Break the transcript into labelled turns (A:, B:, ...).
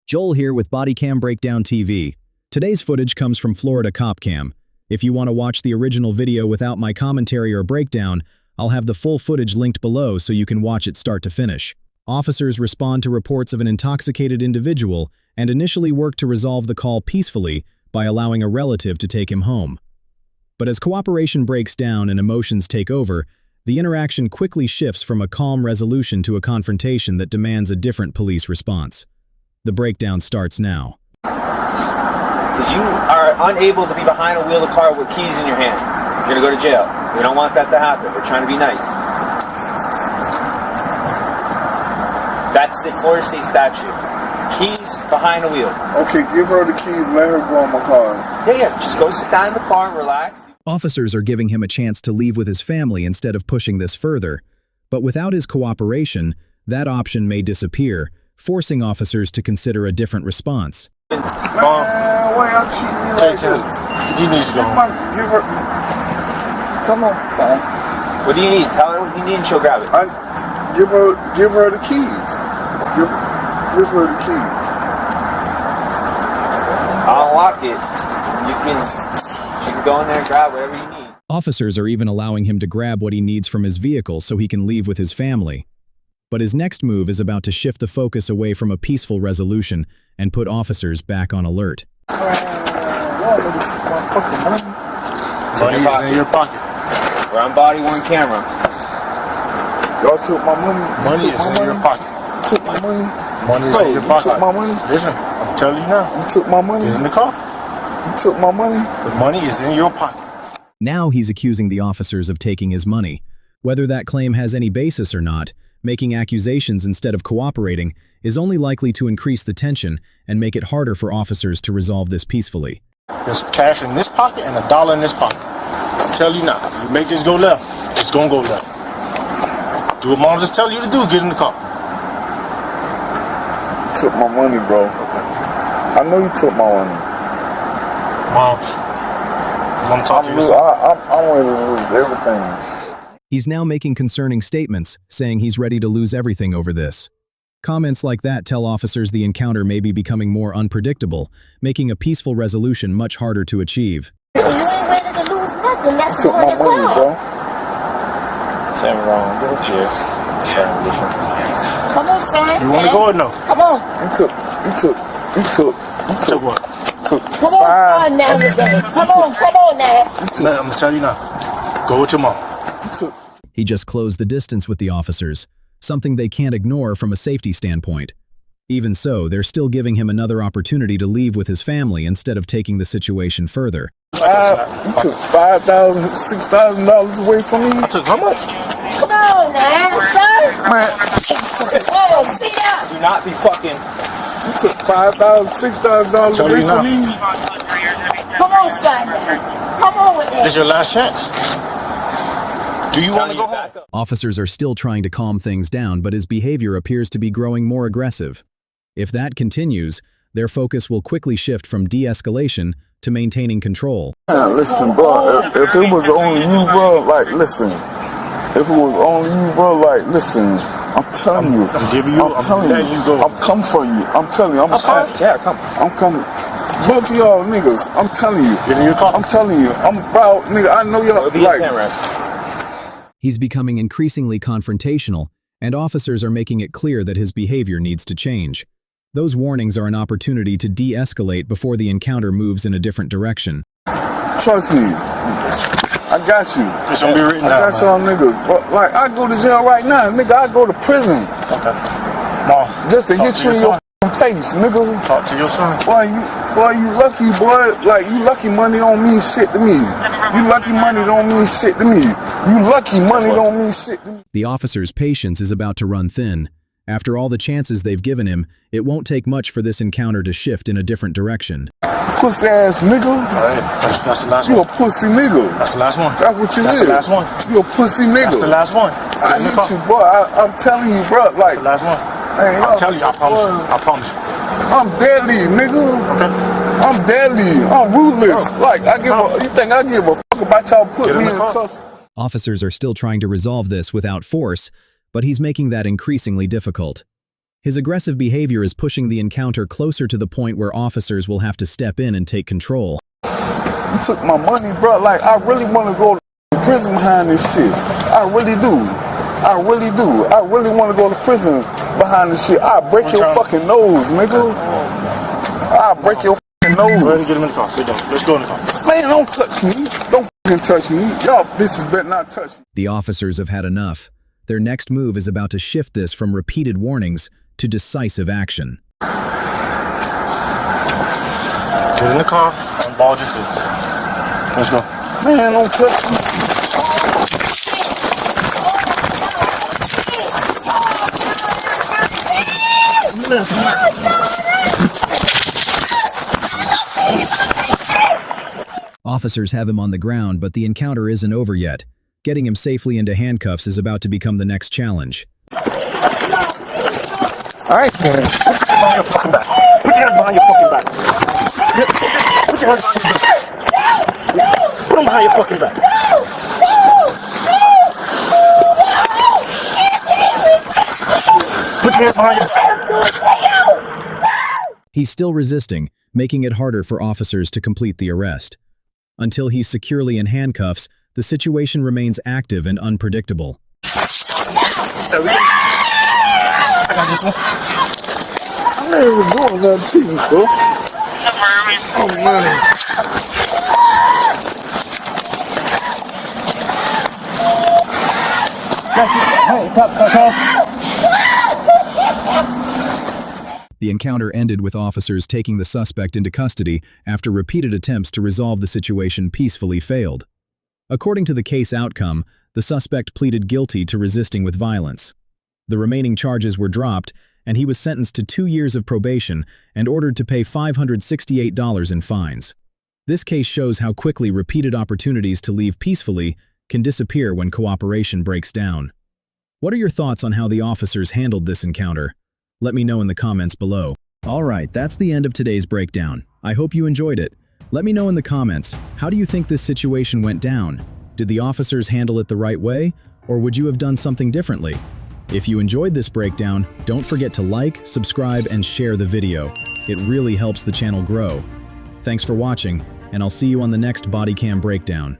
A: Joel here with Bodycam Breakdown TV. Today's footage comes from Florida Cop Cam. If you want to watch the original video without my commentary or breakdown, I'll have the full footage linked below so you can watch it start to finish. Officers respond to reports of an intoxicated individual and initially work to resolve the call peacefully by allowing a relative to take him home. But as cooperation breaks down and emotions take over, the interaction quickly shifts from a calm resolution to a confrontation that demands a different police response. The breakdown starts now.
B: Because you are unable to be behind a wheel of a car with keys in your hand. You're going to go to jail. We don't want that to happen. We're trying to be nice. That's the Florida State statute. Keys behind the wheel.
C: Okay, give her the keys, let her go in my car.
B: Yeah. Just go sit down in the car and relax.
A: Officers are giving him a chance to leave with his family instead of pushing this further. But without his cooperation, that option may disappear, forcing officers to consider a different response.
C: Man, why y'all treat me like this?
D: You need to go.
C: Give her. Come on, son.
B: What do you need? Tell her what you need and she'll grab it.
C: Give her the keys. Give her the keys.
B: I'll unlock it. She can go in there and grab whatever you need.
A: Officers are even allowing him to grab what he needs from his vehicle so he can leave with his family. But his next move is about to shift the focus away from a peaceful resolution and put officers back on alert.
D: Money is in your pocket.
B: We're on body one camera.
C: Y'all took my money.
D: Money is in your pocket.
C: Took my money.
D: Money is in your
C: You
D: pocket.
C: took my money.
D: Listen, I'm telling you now.
C: You took my money.
D: Get in the car.
C: You took my money.
D: The money is in your pocket.
A: Now he's accusing the officers of taking his money. Whether that claim has any basis or not, making accusations instead of cooperating is only likely to increase the tension and make it harder for officers to resolve this peacefully.
D: There's cash in this pocket and $1 in this pocket. I'm telling you now, if you make this go left, it's gonna go left. Do what mom just tell you to do, get in the car.
C: You took my money, bro. I know you took my money.
D: Moms, I'm gonna talk to you.
C: I'm ready to lose everything.
A: He's now making concerning statements, saying he's ready to lose everything over this. Comments like that tell officers the encounter may be becoming more unpredictable, making a peaceful resolution much harder to achieve.
E: You ain't ready to lose nothing. That's
C: You took my money, bro.
B: Same wrong. Get us here.
E: Come on, son.
D: You wanna go or no?
E: Come on.
C: You took
D: what?
E: Come on, son, now today. Come on now.
D: I'm gonna tell you now. Go with your mom.
A: He just closed the distance with the officers, something they can't ignore from a safety standpoint. Even so, they're still giving him another opportunity to leave with his family instead of taking the situation further.
C: You took $5,000, $6,000 away from me.
D: I took how much?
E: Come on now, son.
C: Man,
E: Oh, sit down.
B: Do not be fucking.
C: you took $5,000, $6,000
D: Tell
C: away
D: you
C: from
D: now.
C: me.
E: Come on, son. Come on with
D: This is
E: that.
D: your last chance. Do you want to go home?
A: Officers are still trying to calm things down, but his behavior appears to be growing more aggressive. If that continues, their focus will quickly shift from de-escalation to maintaining control.
C: Man, listen, bro, if it was only you, bro, like, listen. If it was only you, bro, like, listen. I'm telling you.
D: I'm giving you.
C: I'm telling
D: letting you go.
C: I'm coming for you. I'm telling you. I'm
B: Yeah, come.
C: I'm coming. Both of y'all niggas, I'm telling you.
D: Get in your car.
C: I'm telling you. I'm proud, nigga. I know y'all, like,
A: He's becoming increasingly confrontational, and officers are making it clear that his behavior needs to change. Those warnings are an opportunity to de-escalate before the encounter moves in a different direction.
C: trust me. I got you.
D: It's gonna be written
C: I
D: down,
C: got y'all niggas. But, like, I go to jail right now, nigga. I go to prison.
D: Okay. Mom,
C: Just to
D: talk
C: hit
D: to
C: you in
D: your
C: your
D: son.
C: face, nigga.
D: Talk to your son.
C: Boy, you lucky, boy. Like, you lucky money don't mean shit to me. You lucky money don't mean shit to me. You lucky money don't mean shit to me.
A: The officer's patience is about to run thin. After all the chances they've given him, it won't take much for this encounter to shift in a different direction.
C: Pussy ass nigga.
D: Alright, that's the last
C: You a
D: one.
C: pussy nigga.
D: That's the last one.
C: That's what you
D: That's
C: is.
D: the last one.
C: You a pussy nigga.
D: That's the last one.
C: I hit you, boy. I'm telling you, bro. Like,
D: That's the last one.
C: man,
D: I'm telling you, I promise you. I promise you.
C: I'm deadly, nigga.
D: Okay?
C: I'm deadly. I'm ruthless. Like, you think I give a fuck about y'all put me in cuffs?
A: Officers are still trying to resolve this without force, but he's making that increasingly difficult. His aggressive behavior is pushing the encounter closer to the point where officers will have to step in and take control.
C: You took my money, bro. Like, I really want to go to prison behind this shit. I really do. I really do. I really want to go to prison behind this shit. I'll break your fucking nose, nigga. I'll break your fucking nose.
D: Go ahead and get him in the car. We're done. Let's go in the car.
C: Man, don't touch me. Don't fucking touch me. Y'all bitches better not touch me.
A: The officers have had enough. Their next move is about to shift this from repeated warnings to decisive action.
D: Get in the car, unball your face. Let's go.
C: Man, don't touch me.
A: Officers have him on the ground, but the encounter isn't over yet. Getting him safely into handcuffs is about to become the next challenge.
D: All right, man. Put your hands behind your fucking back. Put your hands behind your fucking back. Put them behind your fucking back. Put your hands behind your back.
A: He's still resisting, making it harder for officers to complete the arrest. Until he's securely in handcuffs, the situation remains active and unpredictable.
D: There we go. I got this one.
C: I'm not even doing nothing to you, bro. Oh, man.
A: The encounter ended with officers taking the suspect into custody after repeated attempts to resolve the situation peacefully failed. According to the case outcome, the suspect pleaded guilty to resisting with violence. The remaining charges were dropped, and he was sentenced to 2 years of probation and ordered to pay $568 in fines. This case shows how quickly repeated opportunities to leave peacefully can disappear when cooperation breaks down. What are your thoughts on how the officers handled this encounter? Let me know in the comments below. Alright, that's the end of today's breakdown. I hope you enjoyed it. Let me know in the comments, how do you think this situation went down? Did the officers handle it the right way, or would you have done something differently? If you enjoyed this breakdown, don't forget to like, subscribe, and share the video. It really helps the channel grow. Thanks for watching, and I'll see you on the next Bodycam Breakdown.